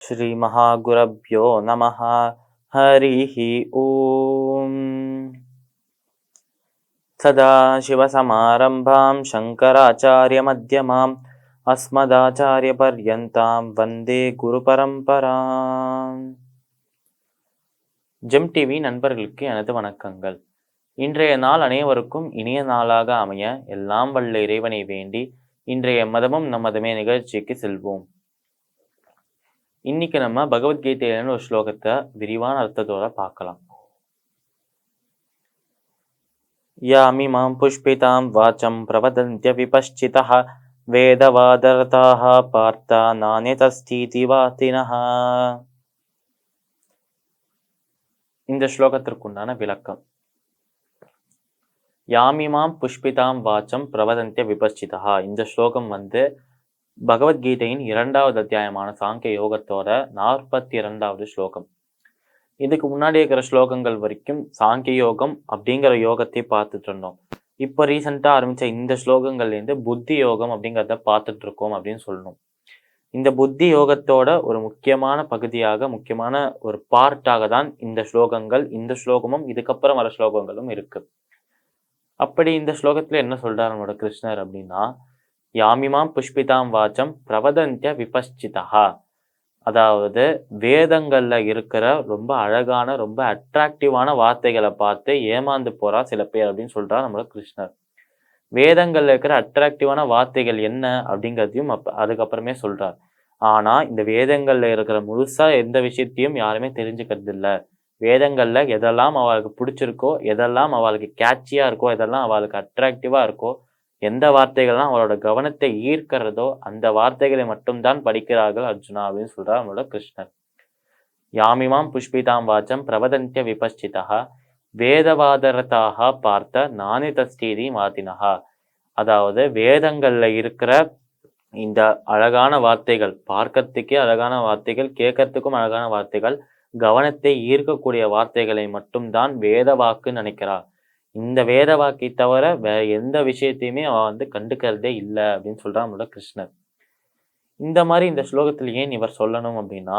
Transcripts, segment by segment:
ஸ்ரீ மகாகுரப்யோ நமஹ. ஹரிஹி ஓம். சதாசிவசமாரம்பாம் சங்கராச்சாரிய மத்யமாம் அஸ்மதாச்சாரிய பர்யந்தாம் வந்தே குரு பரம்பராம். GeM TV நண்பர்களுக்கு எனது வணக்கங்கள். இன்றைய நாள் அனைவருக்கும் இனிய நாளாக அமைய எல்லாம் வல்ல இறைவனை வேண்டி இன்றைய மதமும் நம் மதமே நிகழ்ச்சிக்கு செல்வோம். இன்னைக்கு நம்ம பகவத்கீதையில ஒரு ஸ்லோகத்தை விரிவான அர்த்தத்தோட பார்க்கலாம். யாமிமாம் புஷ்பிதாம் வாச்சம் பிரவதந்த்ய விபஷ்சிதः வேதவாதரதாः பார்த்தா நானியதஸ்தீதி வாதினः. இந்த ஸ்லோகத்திற்குண்டான விளக்கம். யாமிமாம் புஷ்பிதாம் வாச்சம் பிரவதந்த்ய விபஷ்சிதः. இந்த ஸ்லோகம் பகவத்கீதையின் 2வது அத்தியாயமான சாங்கிய யோகத்தோட 42வது ஸ்லோகம். இதுக்கு முன்னாடி இருக்கிற ஸ்லோகங்கள் வரைக்கும் சாங்கிய யோகம் அப்படிங்கிற யோகத்தை பார்த்துட்டு இருந்தோம். இப்போ ரீசெண்டா ஆரம்பிச்ச இந்த ஸ்லோகங்கள்லேருந்து புத்தி யோகம் அப்படிங்கிறத பார்த்துட்டு இருக்கோம் அப்படின்னு சொல்லணும். இந்த புத்தி யோகத்தோட ஒரு முக்கியமான பகுதியாக, முக்கியமான ஒரு பார்ட்டாக தான் இந்த ஸ்லோகங்கள், இந்த ஸ்லோகமும் இதுக்கப்புறம் வர ஸ்லோகங்களும் இருக்கு. அப்படி இந்த ஸ்லோகத்துல என்ன சொல்றாரு நம்மளோட கிருஷ்ணர் அப்படின்னா, யாமிமாம் புஷ்பிதாம் வாச்சம் பிரவதந்த்ய விபஷ்சிதா. அதாவது வேதங்கள்ல இருக்கிற ரொம்ப அழகான, ரொம்ப அட்ராக்டிவான வார்த்தைகளை பார்த்து ஏமாந்து போறா சில பேர் அப்படின்னு சொல்றார் நம்மளோட கிருஷ்ணர். வேதங்கள்ல இருக்கிற அட்ராக்டிவான வார்த்தைகள் என்ன அப்படிங்கிறதையும் அதுக்கப்புறமே சொல்றார். ஆனா இந்த வேதங்கள்ல இருக்கிற முழுசா எந்த விஷயத்தையும் யாருமே தெரிஞ்சுக்கிறது இல்லை. வேதங்கள்ல எதெல்லாம் அவளுக்கு பிடிச்சிருக்கோ, எதெல்லாம் அவளுக்கு கேட்சியா இருக்கோ, எதெல்லாம் அவளுக்கு அட்ராக்டிவா இருக்கோ, எந்த வார்த்தைகள்லாம் அவளோட கவனத்தை ஈர்க்கிறதோ அந்த வார்த்தைகளை மட்டும்தான் படிக்கிறார்கள் அர்ஜுனா அப்படின்னு சொல்றார் நம்மளோட கிருஷ்ணர். யாமிமாம் புஷ்பிதாம் வாச்சம் பிரவதந்த்ய விபஷ்சிதா வேதவாதரதாக பார்த்த நானிதஸ்தீதி மாத்தினஹா. அதாவது வேதங்கள்ல இருக்கிற இந்த அழகான வார்த்தைகள், பார்க்கறதுக்கே அழகான வார்த்தைகள், கேட்கறதுக்கும் அழகான வார்த்தைகள், கவனத்தை ஈர்க்கக்கூடிய வார்த்தைகளை மட்டும்தான் வேத வாக்குன்னு நினைக்கிறார். இந்த வேத வாக்கை தவிர வேற எந்த விஷயத்தையுமே அவ கண்டுக்கிறதே இல்லை அப்படின்னு சொல்றான் நம்மளோட கிருஷ்ணர். இந்த மாதிரி இந்த ஸ்லோகத்தில் ஏன் இவர் சொல்லணும் அப்படின்னா,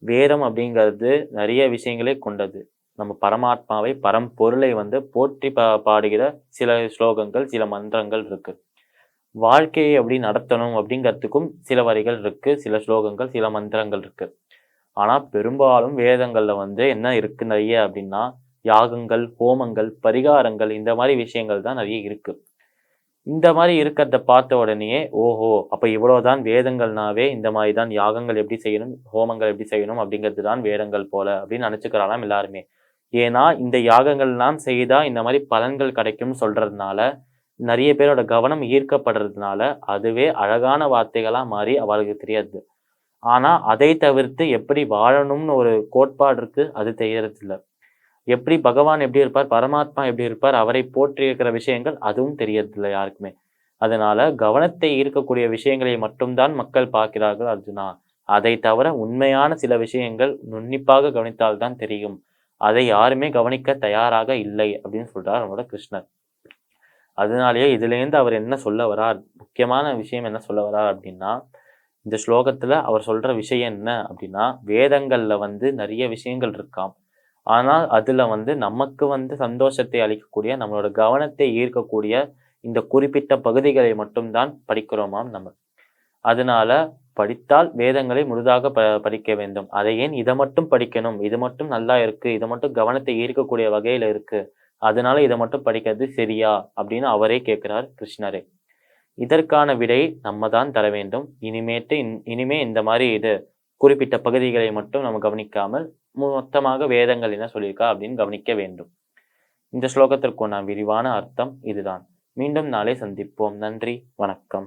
வேதம் அப்படிங்கிறது நிறைய விஷயங்களே கொண்டது. நம்ம பரமாத்மாவை, பரம்பொருளை போற்றி பாடுகிற சில ஸ்லோகங்கள், சில மந்திரங்கள் இருக்கு. வாழ்க்கையை எப்படி நடத்தணும் அப்படிங்கிறதுக்கும் சில வரிகள் இருக்கு, சில ஸ்லோகங்கள், சில மந்திரங்கள் இருக்கு. ஆனா பெரும்பாலும் வேதங்கள்ல என்ன இருக்கு நிறைய அப்படின்னா, யாகங்கள், ஹோமங்கள், பரிகாரங்கள், இந்த மாதிரி விஷயங்கள் தான் நிறைய இருக்கு. இந்த மாதிரி இருக்கிறத பார்த்த உடனேயே ஓஹோ, அப்ப இவ்வளவுதான் வேதங்கள்னாவே இந்த மாதிரி தான் யாகங்கள் எப்படி செய்யணும், ஹோமங்கள் எப்படி செய்யணும் அப்படிங்கிறது தான் வேதங்கள் போல அப்படின்னு நினைச்சுக்கிறாலாம் எல்லாருமே. ஏன்னா இந்த யாகங்கள்லாம் செய்தா இந்த மாதிரி பலன்கள் கிடைக்கும் சொல்றதுனால, நிறைய பேரோட கவனம் ஈர்க்கப்படுறதுனால அதுவே அழகான வார்த்தைகளா மாறி அவளுக்கு தெரியாது. ஆனா அதை தவிர்த்து எப்படி வாழணும்னு ஒரு கோட்பாடு இருக்கு, அது தெரியறது இல்லை. எப்படி பகவான் எப்படி இருப்பார், பரமாத்மா எப்படி இருப்பார், அவரை போற்றி இருக்கிற விஷயங்கள் அதுவும் தெரியறதில்லை யாருக்குமே. அதனால கவனத்தை ஈர்க்கக்கூடிய விஷயங்களை மட்டும்தான் மக்கள் பார்க்கிறார்கள் அர்ஜுனா. அதை தவிர உண்மையான சில விஷயங்கள் நுண்ணிப்பாக கவனித்தால்தான் தெரியும். அதை யாருமே கவனிக்க தயாராக இல்லை அப்படின்னு சொல்றார் நம்மளோட கிருஷ்ணர். அதனாலேயே இதுல இருந்து அவர் என்ன சொல்ல வரார், முக்கியமான விஷயம் என்ன சொல்ல வரார் அப்படின்னா, இந்த ஸ்லோகத்துல அவர் சொல்ற விஷயம் என்ன அப்படின்னா, வேதங்கள்ல நிறைய விஷயங்கள் இருக்காம். ஆனால் அதுல நமக்கு சந்தோஷத்தை அளிக்கக்கூடிய, நம்மளோட கவனத்தை ஈர்க்கக்கூடிய இந்த குறிப்பிட்ட பகுதிகளை மட்டும்தான் படிக்கிறோமாம் நம்ம. அதனால படித்தால் வேதங்களை முழுதாக படிக்க வேண்டும். அதை ஏன் இதை மட்டும் படிக்கணும், இது மட்டும் நல்லா இருக்கு, இதை மட்டும் கவனத்தை ஈர்க்கக்கூடிய வகையில இருக்கு, அதனால இதை மட்டும் படிக்கிறது சரியா அப்படின்னு அவரே கேட்கிறார் கிருஷ்ணரே. இதற்கான விடை நம்ம தான் தர வேண்டும். இனிமே இந்த மாதிரி குறிப்பிட்ட பகுதிகளை மட்டும் நம்ம கவனிக்காமல் மொத்தமாக வேதங்கள் என்ன சொல்லியிருக்கா அப்படின்னு கவனிக்க வேண்டும். இந்த ஸ்லோகத்திற்கான விரிவான அர்த்தம் இதுதான். மீண்டும் நாளை சந்திப்போம். நன்றி, வணக்கம்.